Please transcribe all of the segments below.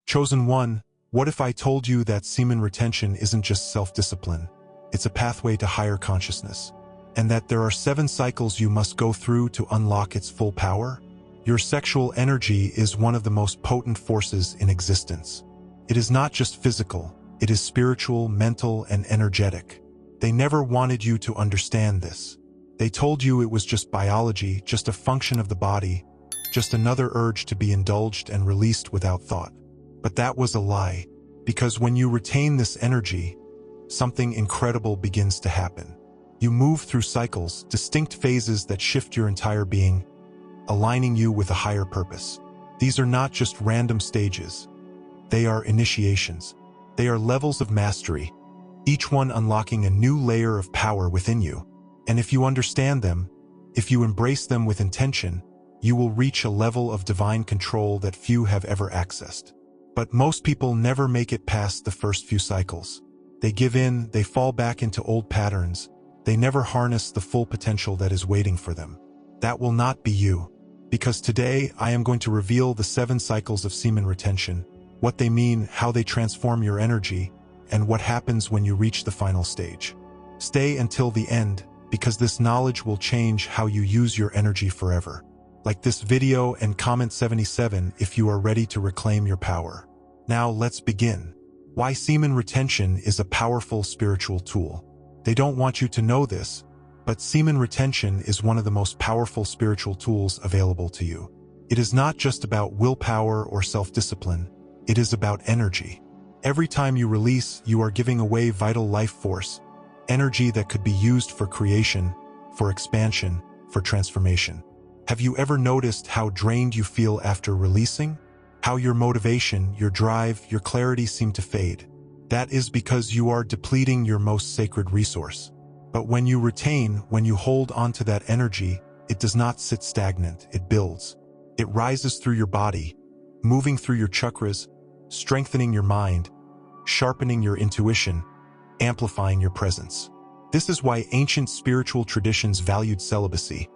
Chosen one, what if I told you that semen retention isn't just self-discipline? It's a pathway to higher consciousness. And that there are 7 cycles you must go through to unlock its full power? Your sexual energy is one of the most potent forces in existence. It is not just physical, it is spiritual, mental, and energetic. They never wanted you to understand this. They told you it was just biology, just a function of the body, just another urge to be indulged and released without thought. But that was a lie, because when you retain this energy, something incredible begins to happen. You move through cycles, distinct phases that shift your entire being, aligning you with a higher purpose. These are not just random stages. They are initiations. They are levels of mastery, each one unlocking a new layer of power within you. And if you understand them, if you embrace them with intention, you will reach a level of divine control that few have ever accessed. But most people never make it past the first few cycles. They give in, they fall back into old patterns. They never harness the full potential that is waiting for them. That will not be you. Because today, I am going to reveal the 7 cycles of semen retention, what they mean, how they transform your energy, and what happens when you reach the final stage. Stay until the end, because this knowledge will change how you use your energy forever. Like this video and comment 77 if you are ready to reclaim your power. Now let's begin. Why semen retention is a powerful spiritual tool. They don't want you to know this, but semen retention is one of the most powerful spiritual tools available to you. It is not just about willpower or self-discipline. It is about energy. Every time you release, you are giving away vital life force, energy that could be used for creation, for expansion, for transformation. Have you ever noticed how drained you feel after releasing? How your motivation, your drive, your clarity seem to fade? That is because you are depleting your most sacred resource. But when you retain, when you hold onto that energy, it does not sit stagnant, it builds. It rises through your body, moving through your chakras, strengthening your mind, sharpening your intuition, amplifying your presence. This is why ancient spiritual traditions valued celibacy,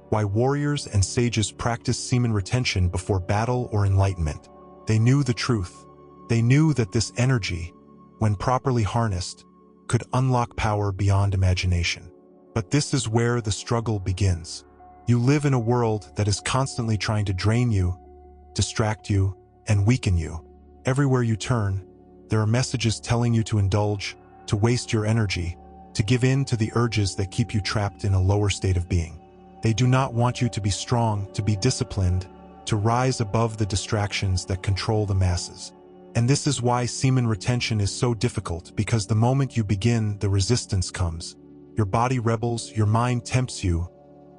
why warriors and sages practiced semen retention before battle or enlightenment. They knew the truth. They knew that this energy, when properly harnessed, could unlock power beyond imagination. But this is where the struggle begins. You live in a world that is constantly trying to drain you, distract you, and weaken you. Everywhere you turn, there are messages telling you to indulge, to waste your energy, to give in to the urges that keep you trapped in a lower state of being. They do not want you to be strong, to be disciplined, to rise above the distractions that control the masses. And this is why semen retention is so difficult, because the moment you begin, the resistance comes. Your body rebels, your mind tempts you.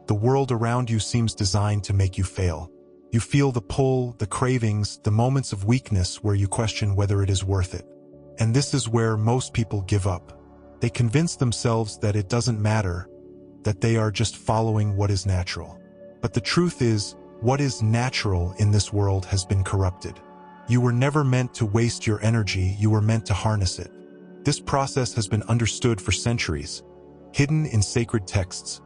The world around you seems designed to make you fail. You feel the pull, the cravings, the moments of weakness where you question whether it is worth it. And this is where most people give up. They convince themselves that it doesn't matter, that they are just following what is natural. But the truth is, what is natural in this world has been corrupted. You were never meant to waste your energy, you were meant to harness it. This process has been understood for centuries, hidden in sacred texts,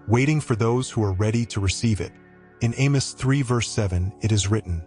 waiting for those who are ready to receive it. In Amos 3 verse 7, it is written,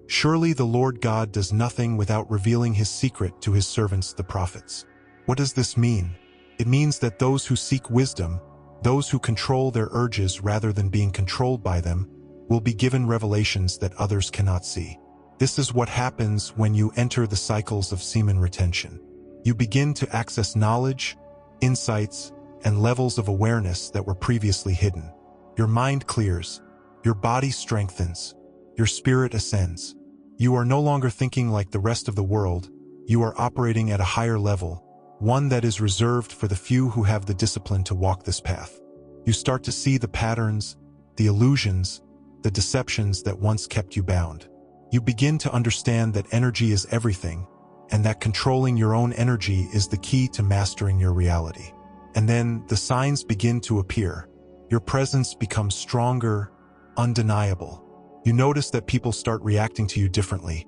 "Surely the Lord God does nothing without revealing his secret to his servants the prophets." What does this mean? It means that those who seek wisdom, those who control their urges rather than being controlled by them, will be given revelations that others cannot see. This is what happens when you enter the cycles of semen retention. You begin to access knowledge, insights, and levels of awareness that were previously hidden. Your mind clears, your body strengthens, your spirit ascends. You are no longer thinking like the rest of the world, you are operating at a higher level, one that is reserved for the few who have the discipline to walk this path. You start to see the patterns, the illusions, the deceptions that once kept you bound. You begin to understand that energy is everything, and that controlling your own energy is the key to mastering your reality. And then the signs begin to appear. Your presence becomes stronger, undeniable. You notice that people start reacting to you differently.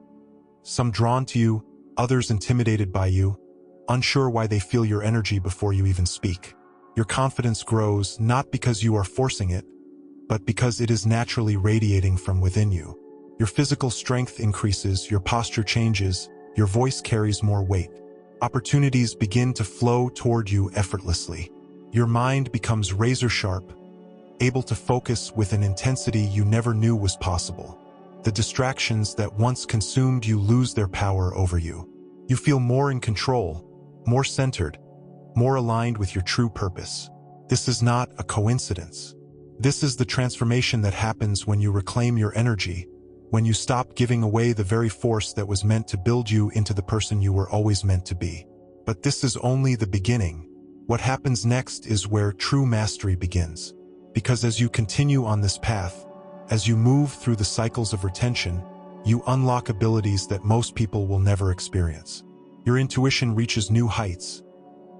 Some drawn to you, others intimidated by you, unsure why they feel your energy before you even speak. Your confidence grows not because you are forcing it, but because it is naturally radiating from within you. Your physical strength increases, your posture changes, your voice carries more weight. Opportunities begin to flow toward you effortlessly. Your mind becomes razor-sharp, able to focus with an intensity you never knew was possible. The distractions that once consumed you lose their power over you. You feel more in control, more centered, more aligned with your true purpose. This is not a coincidence. This is the transformation that happens when you reclaim your energy, when you stop giving away the very force that was meant to build you into the person you were always meant to be. But this is only the beginning. What happens next is where true mastery begins. Because as you continue on this path, as you move through the cycles of retention, you unlock abilities that most people will never experience. Your intuition reaches new heights.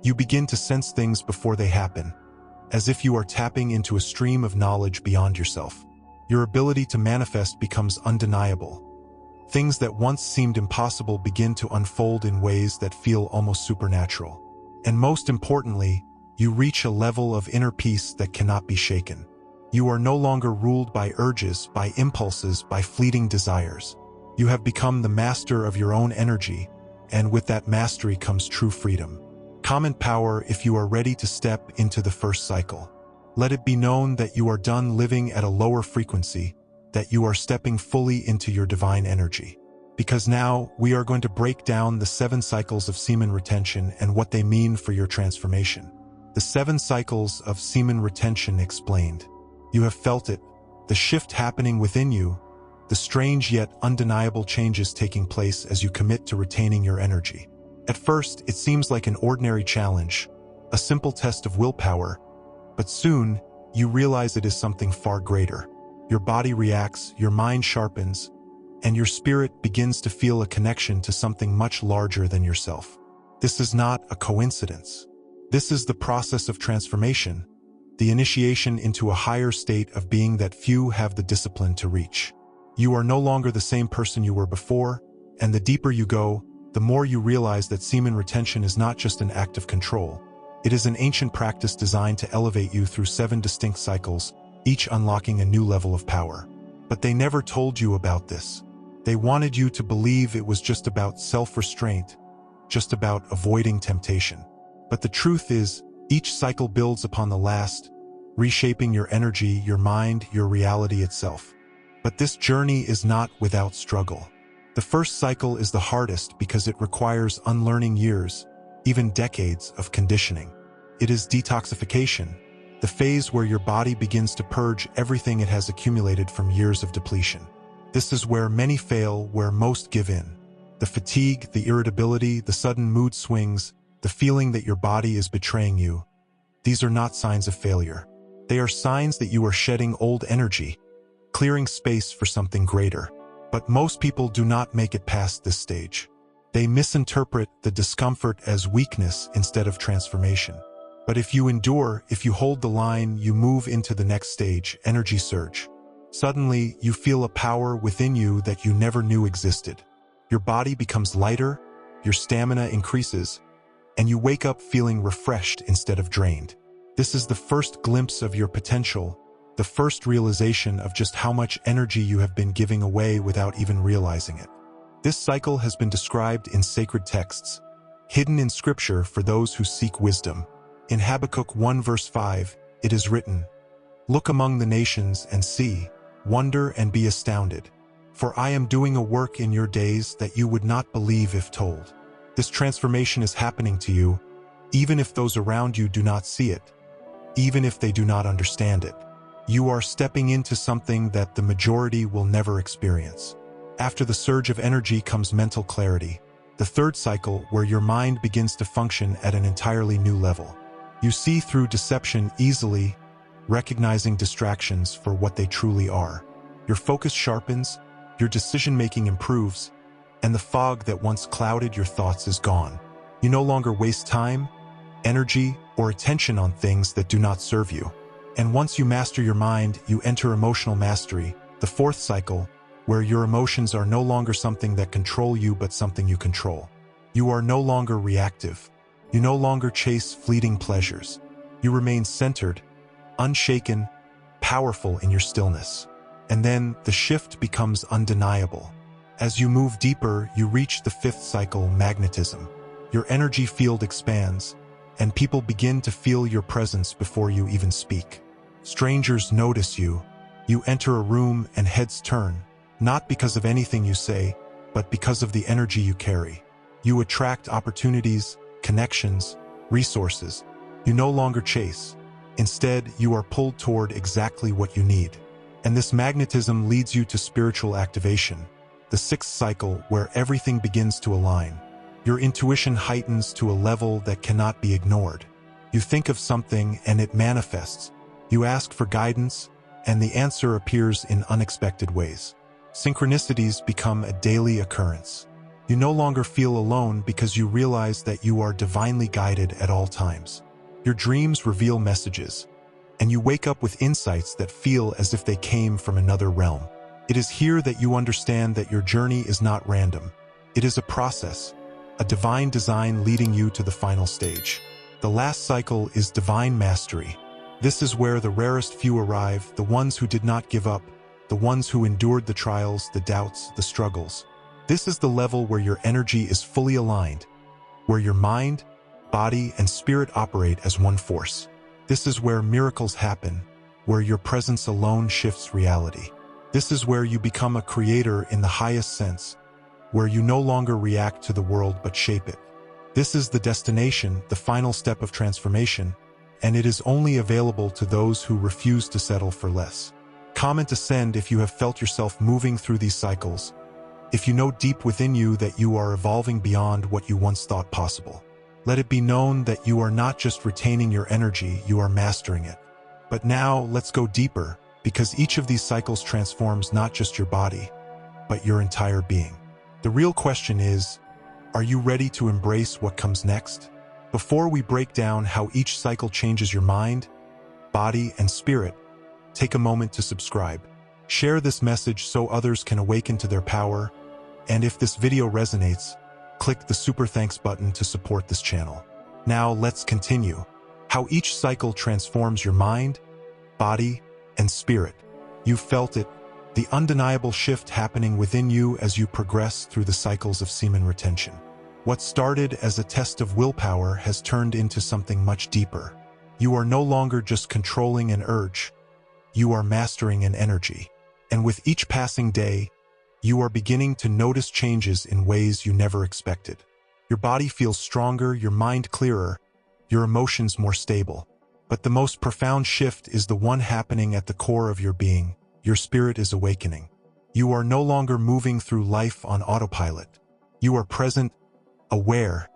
You begin to sense things before they happen, as if you are tapping into a stream of knowledge beyond yourself. Your ability to manifest becomes undeniable. Things that once seemed impossible begin to unfold in ways that feel almost supernatural. And most importantly, you reach a level of inner peace that cannot be shaken. You are no longer ruled by urges, by impulses, by fleeting desires. You have become the master of your own energy, and with that mastery comes true freedom. Comment power if you are ready to step into the first cycle. Let it be known that you are done living at a lower frequency, that you are stepping fully into your divine energy. Because now we are going to break down the 7 cycles of semen retention and what they mean for your transformation. The 7 cycles of semen retention explained. You have felt it, the shift happening within you, the strange yet undeniable changes taking place as you commit to retaining your energy. At first, it seems like an ordinary challenge, a simple test of willpower, but soon, you realize it is something far greater. Your body reacts, your mind sharpens, and your spirit begins to feel a connection to something much larger than yourself. This is not a coincidence. This is the process of transformation, the initiation into a higher state of being that few have the discipline to reach. You are no longer the same person you were before, and the deeper you go, the more you realize that semen retention is not just an act of control. It is an ancient practice designed to elevate you through 7 distinct cycles, each unlocking a new level of power. But they never told you about this. They wanted you to believe it was just about self-restraint, just about avoiding temptation. But the truth is, each cycle builds upon the last, reshaping your energy, your mind, your reality itself. But this journey is not without struggle. The first cycle is the hardest because it requires unlearning years, even decades of conditioning. It is detoxification, the phase where your body begins to purge everything it has accumulated from years of depletion. This is where many fail, where most give in. The fatigue, the irritability, the sudden mood swings, the feeling that your body is betraying you. These are not signs of failure. They are signs that you are shedding old energy, clearing space for something greater. But most people do not make it past this stage. They misinterpret the discomfort as weakness instead of transformation. But if you endure, if you hold the line, you move into the next stage, energy surge. Suddenly, you feel a power within you that you never knew existed. Your body becomes lighter, your stamina increases, and you wake up feeling refreshed instead of drained. This is the first glimpse of your potential, the first realization of just how much energy you have been giving away without even realizing it. This cycle has been described in sacred texts, hidden in scripture for those who seek wisdom. In Habakkuk 1 verse 5, it is written, "Look among the nations and see, wonder and be astounded. For I am doing a work in your days that you would not believe if told." This transformation is happening to you, even if those around you do not see it, even if they do not understand it. You are stepping into something that the majority will never experience. After the surge of energy comes mental clarity, the third cycle where your mind begins to function at an entirely new level. You see through deception easily, recognizing distractions for what they truly are. Your focus sharpens, your decision-making improves, and the fog that once clouded your thoughts is gone. You no longer waste time, energy, or attention on things that do not serve you. And once you master your mind, you enter emotional mastery, the fourth cycle, where your emotions are no longer something that control you but something you control. You are no longer reactive. You no longer chase fleeting pleasures. You remain centered, unshaken, powerful in your stillness. And then the shift becomes undeniable. As you move deeper, you reach the fifth cycle, magnetism. Your energy field expands, and people begin to feel your presence before you even speak. Strangers notice you. You enter a room and heads turn, not because of anything you say, but because of the energy you carry. You attract opportunities, connections, resources. You no longer chase. Instead, you are pulled toward exactly what you need. And this magnetism leads you to spiritual activation, the sixth cycle where everything begins to align. Your intuition heightens to a level that cannot be ignored. You think of something and it manifests. You ask for guidance, and the answer appears in unexpected ways. Synchronicities become a daily occurrence. You no longer feel alone because you realize that you are divinely guided at all times. Your dreams reveal messages, and you wake up with insights that feel as if they came from another realm. It is here that you understand that your journey is not random. It is a process, a divine design leading you to the final stage. The last cycle is divine mastery. This is where the rarest few arrive, the ones who did not give up, the ones who endured the trials, the doubts, the struggles. This is the level where your energy is fully aligned, where your mind, body, and spirit operate as one force. This is where miracles happen, where your presence alone shifts reality. This is where you become a creator in the highest sense, where you no longer react to the world but shape it. This is the destination, the final step of transformation, and it is only available to those who refuse to settle for less. Comment ascend if you have felt yourself moving through these cycles, if you know deep within you that you are evolving beyond what you once thought possible. Let it be known that you are not just retaining your energy, you are mastering it. But now, let's go deeper, because each of these cycles transforms not just your body, but your entire being. The real question is, are you ready to embrace what comes next? Before we break down how each cycle changes your mind, body, and spirit, take a moment to subscribe. Share this message so others can awaken to their power, and if this video resonates, click the super thanks button to support this channel. Now let's continue. How each cycle transforms your mind, body, and spirit. You felt it, the undeniable shift happening within you as you progress through the cycles of semen retention. What started as a test of willpower has turned into something much deeper. You are no longer just controlling an urge, you are mastering an energy. And with each passing day, you are beginning to notice changes in ways you never expected. Your body feels stronger, your mind clearer, your emotions more stable. But the most profound shift is the one happening at the core of your being. Your spirit is awakening. You are no longer moving through life on autopilot. You are present, aware,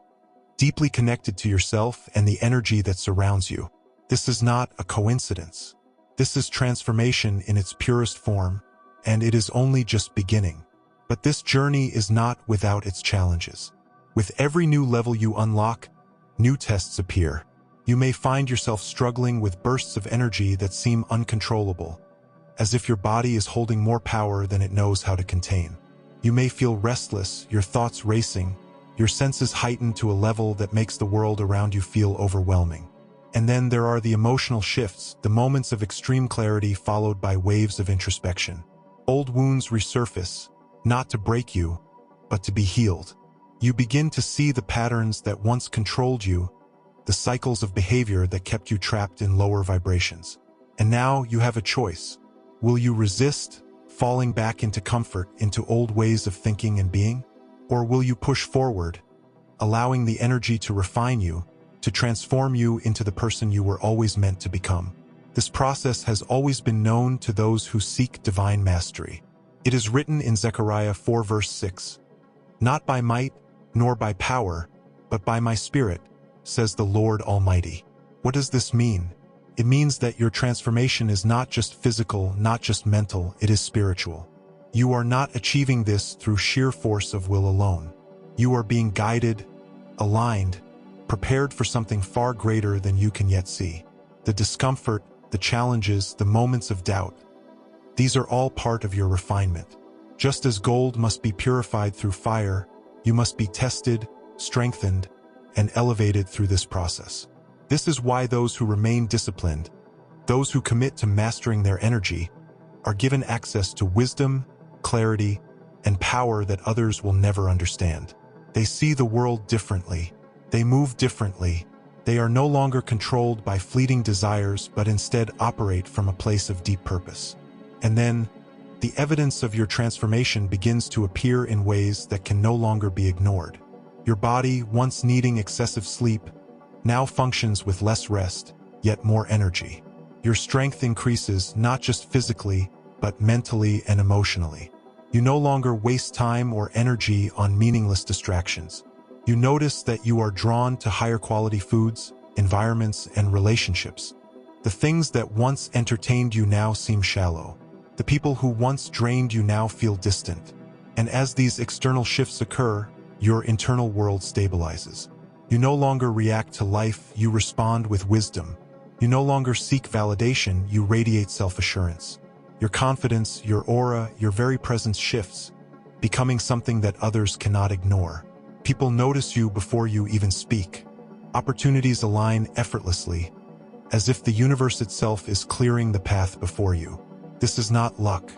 deeply connected to yourself and the energy that surrounds you. This is not a coincidence. This is transformation in its purest form, and it is only just beginning. But this journey is not without its challenges. With every new level you unlock, new tests appear. You may find yourself struggling with bursts of energy that seem uncontrollable, as if your body is holding more power than it knows how to contain. You may feel restless, your thoughts racing, your senses heightened to a level that makes the world around you feel overwhelming. And then there are the emotional shifts, the moments of extreme clarity followed by waves of introspection. Old wounds resurface, not to break you, but to be healed. You begin to see the patterns that once controlled you, the cycles of behavior that kept you trapped in lower vibrations. And now you have a choice. Will you resist, falling back into comfort, into old ways of thinking and being? Or will you push forward, allowing the energy to refine you, to transform you into the person you were always meant to become? This process has always been known to those who seek divine mastery. It is written in Zechariah 4 verse 6, "Not by might, nor by power, but by my spirit, says the Lord Almighty." What does this mean? It means that your transformation is not just physical, not just mental, it is spiritual. You are not achieving this through sheer force of will alone. You are being guided, aligned, prepared for something far greater than you can yet see. The discomfort, the challenges, the moments of doubt, these are all part of your refinement. Just as gold must be purified through fire, you must be tested, strengthened, and elevated through this process. This is why those who remain disciplined, those who commit to mastering their energy, are given access to wisdom, clarity, and power that others will never understand. They see the world differently. They move differently. They are no longer controlled by fleeting desires, but instead operate from a place of deep purpose. And then, the evidence of your transformation begins to appear in ways that can no longer be ignored. Your body, once needing excessive sleep, now functions with less rest, yet more energy. Your strength increases not just physically, but mentally and emotionally. You no longer waste time or energy on meaningless distractions. You notice that you are drawn to higher quality foods, environments, and relationships. The things that once entertained you now seem shallow. The people who once drained you now feel distant. And as these external shifts occur, your internal world stabilizes. You no longer react to life, you respond with wisdom. You no longer seek validation, you radiate self-assurance. Your confidence, your aura, your very presence shifts, becoming something that others cannot ignore. People notice you before you even speak. Opportunities align effortlessly, as if the universe itself is clearing the path before you. This is not luck.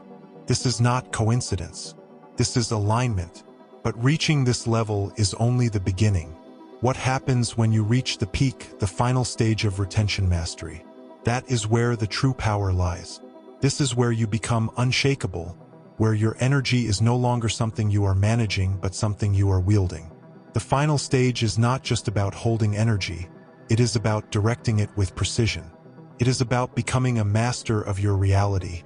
This is not coincidence. This is alignment. But reaching this level is only the beginning. What happens when you reach the peak, the final stage of retention mastery? That is where the true power lies. This is where you become unshakable, where your energy is no longer something you are managing, but something you are wielding. The final stage is not just about holding energy. It is about directing it with precision. It is about becoming a master of your reality,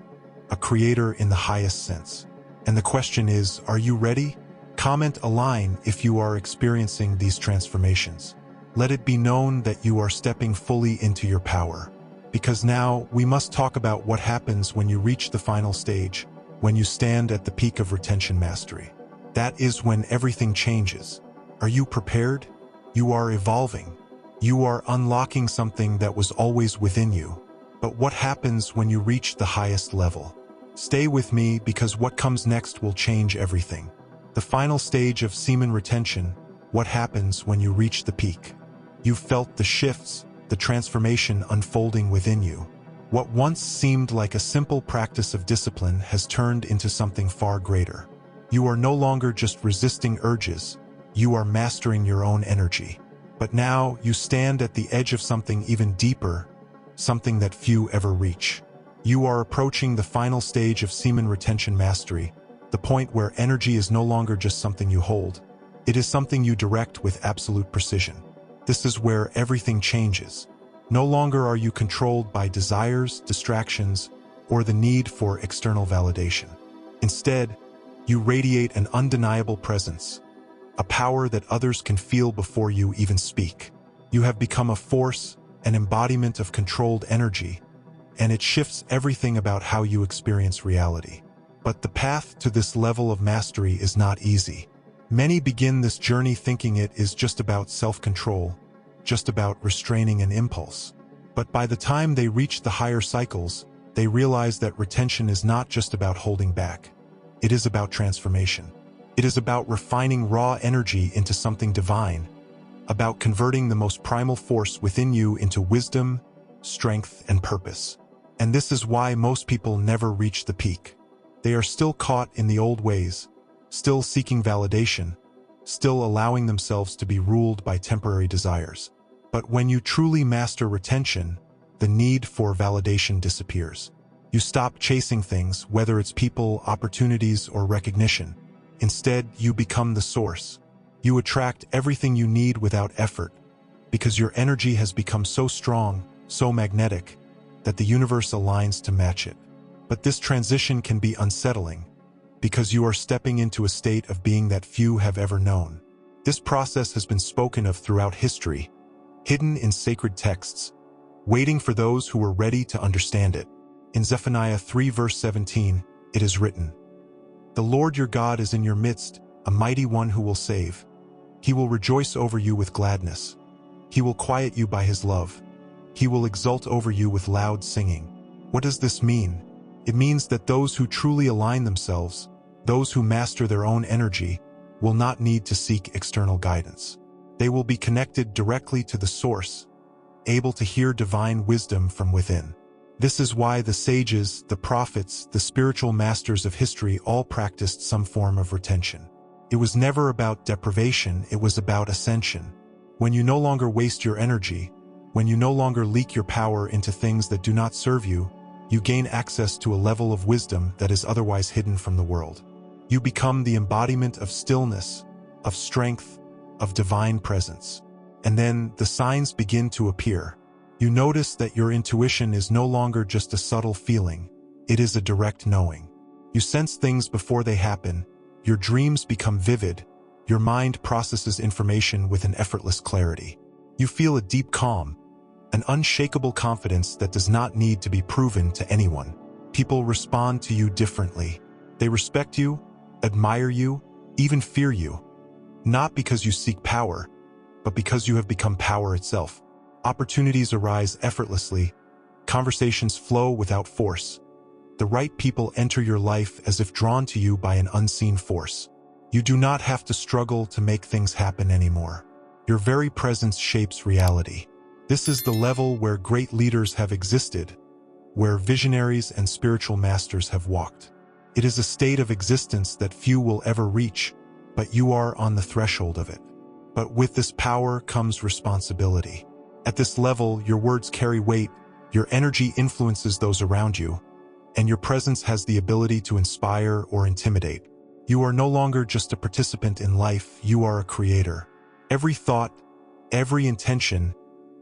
a creator in the highest sense. And the question is, are you ready? Comment align if you are experiencing these transformations. Let it be known that you are stepping fully into your power. Because now we must talk about what happens when you reach the final stage, when you stand at the peak of retention mastery. That is when everything changes. Are you prepared? You are evolving. You are unlocking something that was always within you. But what happens when you reach the highest level? Stay with me, because what comes next will change everything. The final stage of semen retention, what happens when you reach the peak? You've felt the shifts, the transformation unfolding within you. What once seemed like a simple practice of discipline has turned into something far greater. You are no longer just resisting urges, you are mastering your own energy. But now you stand at the edge of something even deeper, something that few ever reach. You are approaching the final stage of semen retention mastery, the point where energy is no longer just something you hold. It is something you direct with absolute precision. This is where everything changes. No longer are you controlled by desires, distractions, or the need for external validation. Instead, you radiate an undeniable presence, a power that others can feel before you even speak. You have become a force, an embodiment of controlled energy, and it shifts everything about how you experience reality. But the path to this level of mastery is not easy. Many begin this journey thinking it is just about self-control, just about restraining an impulse. But by the time they reach the higher cycles, they realize that retention is not just about holding back. It is about transformation. It is about refining raw energy into something divine, about converting the most primal force within you into wisdom, strength, and purpose. And this is why most people never reach the peak. They are still caught in the old ways, still seeking validation, still allowing themselves to be ruled by temporary desires. But when you truly master retention, the need for validation disappears. You stop chasing things, whether it's people, opportunities, or recognition. Instead, you become the source. You attract everything you need without effort, because your energy has become so strong, so magnetic, that the universe aligns to match it. But this transition can be unsettling, because you are stepping into a state of being that few have ever known. This process has been spoken of throughout history, hidden in sacred texts, waiting for those who were ready to understand it. In Zephaniah 3 verse 17, it is written, "The Lord your God is in your midst, a mighty one who will save. He will rejoice over you with gladness. He will quiet you by his love. He will exult over you with loud singing." What does this mean? It means that those who truly align themselves, those who master their own energy, will not need to seek external guidance. They will be connected directly to the source, able to hear divine wisdom from within. This is why the sages, the prophets, the spiritual masters of history all practiced some form of retention. It was never about deprivation, it was about ascension. When you no longer waste your energy, when you no longer leak your power into things that do not serve you, you gain access to a level of wisdom that is otherwise hidden from the world. You become the embodiment of stillness, of strength, of divine presence. And then the signs begin to appear. You notice that your intuition is no longer just a subtle feeling, it is a direct knowing. You sense things before they happen, your dreams become vivid, your mind processes information with an effortless clarity. You feel a deep calm, an unshakable confidence that does not need to be proven to anyone. People respond to you differently. They respect you, admire you, even fear you. Not because you seek power, but because you have become power itself. Opportunities arise effortlessly. Conversations flow without force. The right people enter your life as if drawn to you by an unseen force. You do not have to struggle to make things happen anymore. Your very presence shapes reality. This is the level where great leaders have existed, where visionaries and spiritual masters have walked. It is a state of existence that few will ever reach, but you are on the threshold of it. But with this power comes responsibility. At this level, your words carry weight, your energy influences those around you, and your presence has the ability to inspire or intimidate. You are no longer just a participant in life, you are a creator. Every thought, every intention,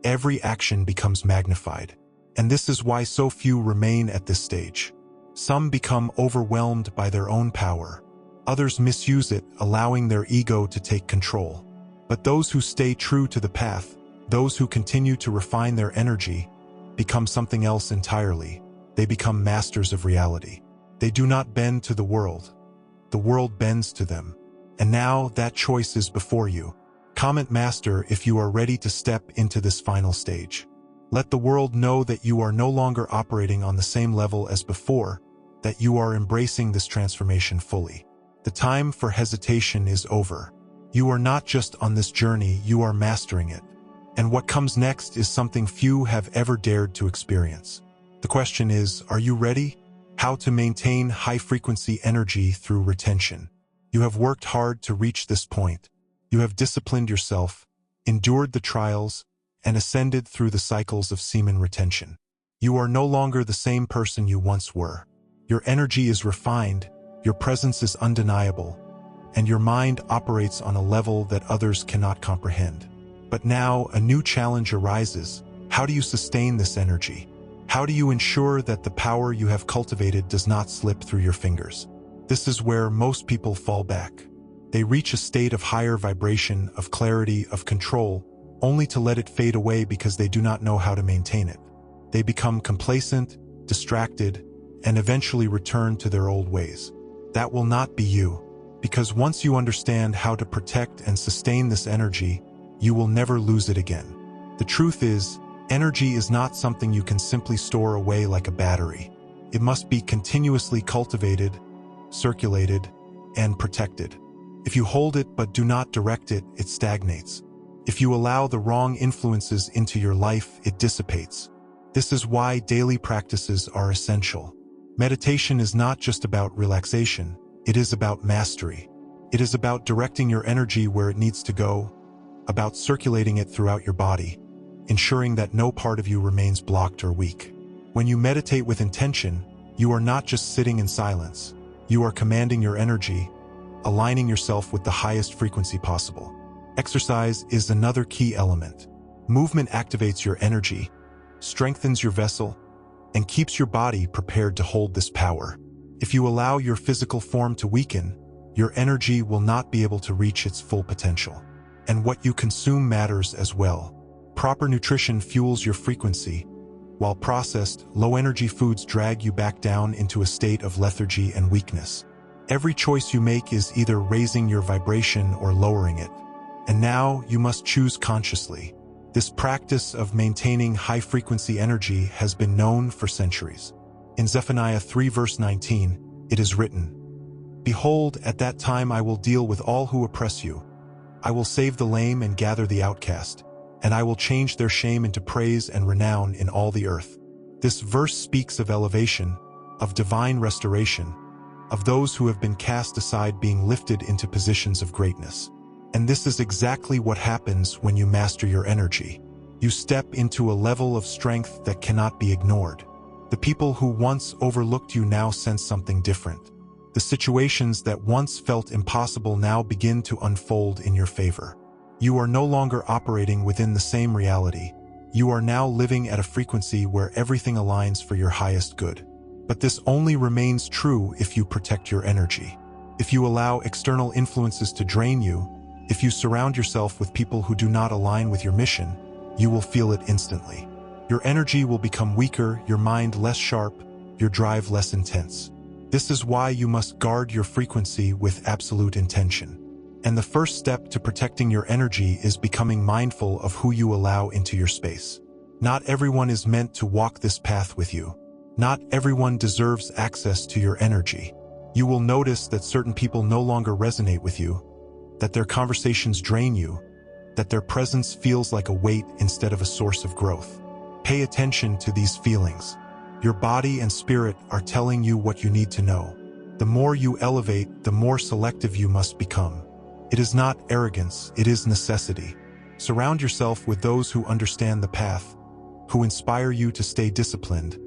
every action becomes magnified. And this is why so few remain at this stage. Some become overwhelmed by their own power. Others misuse it, allowing their ego to take control. But those who stay true to the path, those who continue to refine their energy, become something else entirely. They become masters of reality. They do not bend to the world bends to them. And now that choice is before you. Comment master if you are ready to step into this final stage. Let the world know that you are no longer operating on the same level as before, that you are embracing this transformation fully. The time for hesitation is over. You are not just on this journey, you are mastering it. And what comes next is something few have ever dared to experience. The question is, are you ready? How to maintain high-frequency energy through retention. You have worked hard to reach this point. You have disciplined yourself, endured the trials, and ascended through the cycles of semen retention. You are no longer the same person you once were. Your energy is refined, your presence is undeniable, and your mind operates on a level that others cannot comprehend. But now a new challenge arises. How do you sustain this energy? How do you ensure that the power you have cultivated does not slip through your fingers? This is where most people fall back. They reach a state of higher vibration, of clarity, of control, only to let it fade away because they do not know how to maintain it. They become complacent, distracted, and eventually return to their old ways. That will not be you, because once you understand how to protect and sustain this energy, you will never lose it again. The truth is, energy is not something you can simply store away like a battery. It must be continuously cultivated, circulated, and protected. If you hold it but do not direct it, it stagnates. If you allow the wrong influences into your life, it dissipates. This is why daily practices are essential. Meditation is not just about relaxation, it is about mastery. It is about directing your energy where it needs to go, about circulating it throughout your body, ensuring that no part of you remains blocked or weak. When you meditate with intention, you are not just sitting in silence. You are commanding your energy, aligning yourself with the highest frequency possible. Exercise is another key element. Movement activates your energy, strengthens your vessel, and keeps your body prepared to hold this power. If you allow your physical form to weaken, your energy will not be able to reach its full potential. And what you consume matters as well. Proper nutrition fuels your frequency, while processed, low-energy foods drag you back down into a state of lethargy and weakness. Every choice you make is either raising your vibration or lowering it. And now you must choose consciously. This practice of maintaining high-frequency energy has been known for centuries. In Zephaniah 3 verse 19, it is written, "Behold, at that time I will deal with all who oppress you. I will save the lame and gather the outcast, and I will change their shame into praise and renown in all the earth." This verse speaks of elevation, of divine restoration, of those who have been cast aside being lifted into positions of greatness. And this is exactly what happens when you master your energy. You step into a level of strength that cannot be ignored. The people who once overlooked you now sense something different. The situations that once felt impossible now begin to unfold in your favor. You are no longer operating within the same reality. You are now living at a frequency where everything aligns for your highest good. But this only remains true if you protect your energy. If you allow external influences to drain you, if you surround yourself with people who do not align with your mission, you will feel it instantly. Your energy will become weaker, your mind less sharp, your drive less intense. This is why you must guard your frequency with absolute intention. And the first step to protecting your energy is becoming mindful of who you allow into your space. Not everyone is meant to walk this path with you. Not everyone deserves access to your energy. You will notice that certain people no longer resonate with you, that their conversations drain you, that their presence feels like a weight instead of a source of growth. Pay attention to these feelings. Your body and spirit are telling you what you need to know. The more you elevate, the more selective you must become. It is not arrogance, it is necessity. Surround yourself with those who understand the path, who inspire you to stay disciplined,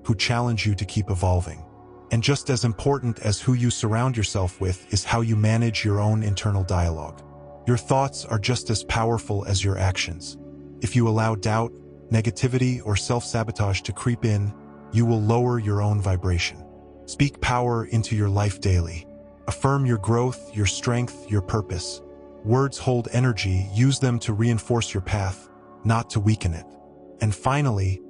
who challenge you to keep evolving. And just as important as who you surround yourself with is how you manage your own internal dialogue. Your thoughts are just as powerful as your actions. If you allow doubt, negativity, or self-sabotage to creep in, you will lower your own vibration. Speak power into your life daily. Affirm your growth, your strength, your purpose. Words hold energy, use them to reinforce your path, not to weaken it. And finally,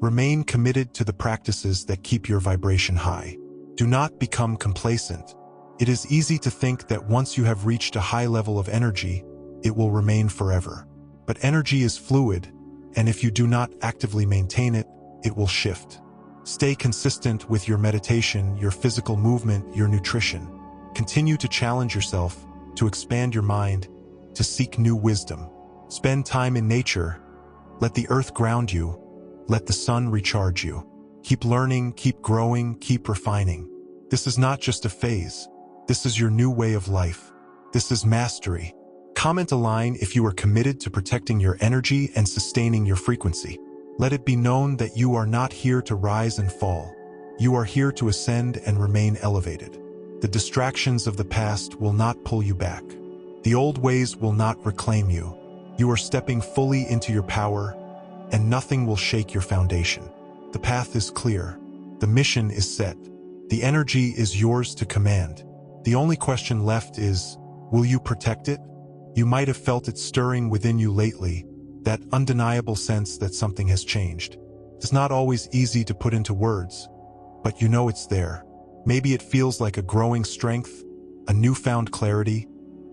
remain committed to the practices that keep your vibration high. Do not become complacent. It is easy to think that once you have reached a high level of energy, it will remain forever. But energy is fluid, and if you do not actively maintain it, it will shift. Stay consistent with your meditation, your physical movement, your nutrition. Continue to challenge yourself, to expand your mind, to seek new wisdom. Spend time in nature. Let the earth ground you. Let the sun recharge you. Keep learning, keep growing, keep refining. This is not just a phase. This is your new way of life. This is mastery. Comment a line if you are committed to protecting your energy and sustaining your frequency. Let it be known that you are not here to rise and fall. You are here to ascend and remain elevated. The distractions of the past will not pull you back. The old ways will not reclaim you. You are stepping fully into your power, and nothing will shake your foundation. The path is clear. The mission is set. The energy is yours to command. The only question left is, will you protect it? You might have felt it stirring within you lately, that undeniable sense that something has changed. It's not always easy to put into words, but you know it's there. Maybe it feels like a growing strength, a newfound clarity,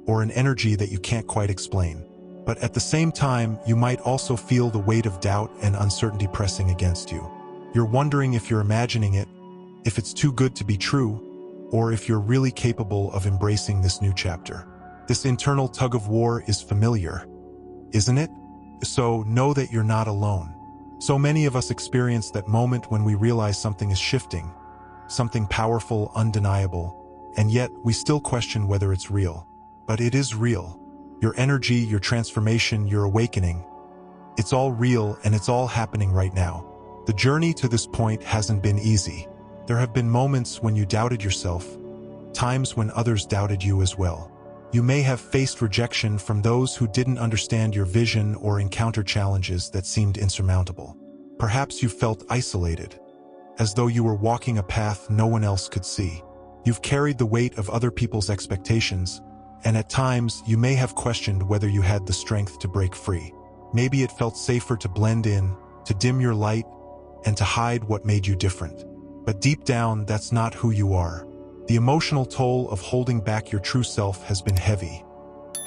or an energy that you can't quite explain. But at the same time, you might also feel the weight of doubt and uncertainty pressing against you. You're wondering if you're imagining it, if it's too good to be true, or if you're really capable of embracing this new chapter. This internal tug of war is familiar, isn't it? So know that you're not alone. So many of us experience that moment when we realize something is shifting, something powerful, undeniable, and yet we still question whether it's real. But it is real. Your energy, your transformation, your awakening, it's all real and it's all happening right now. The journey to this point hasn't been easy. There have been moments when you doubted yourself, times when others doubted you as well. You may have faced rejection from those who didn't understand your vision or encountered challenges that seemed insurmountable. Perhaps you felt isolated, as though you were walking a path no one else could see. You've carried the weight of other people's expectations, and at times you may have questioned whether you had the strength to break free. Maybe it felt safer to blend in, to dim your light, and to hide what made you different. But deep down, that's not who you are. The emotional toll of holding back your true self has been heavy,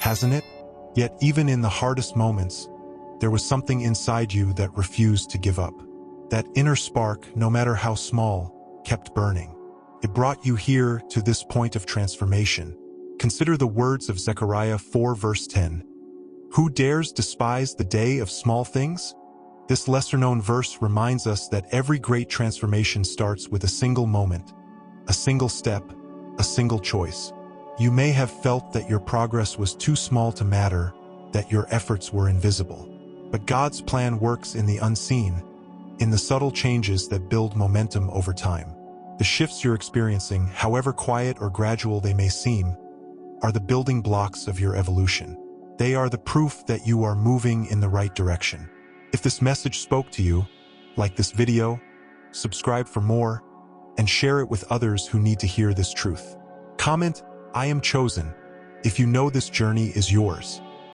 hasn't it? Yet even in the hardest moments, there was something inside you that refused to give up. That inner spark, no matter how small, kept burning. It brought you here to this point of transformation. Consider the words of Zechariah 4 verse 10. Who dares despise the day of small things? This lesser-known verse reminds us that every great transformation starts with a single moment, a single step, a single choice. You may have felt that your progress was too small to matter, that your efforts were invisible. But God's plan works in the unseen, in the subtle changes that build momentum over time. The shifts you're experiencing, however quiet or gradual they may seem, are the building blocks of your evolution. They are the proof that you are moving in the right direction. If this message spoke to you, like this video, subscribe for more, and share it with others who need to hear this truth. Comment, "I am chosen," if you know this journey is yours.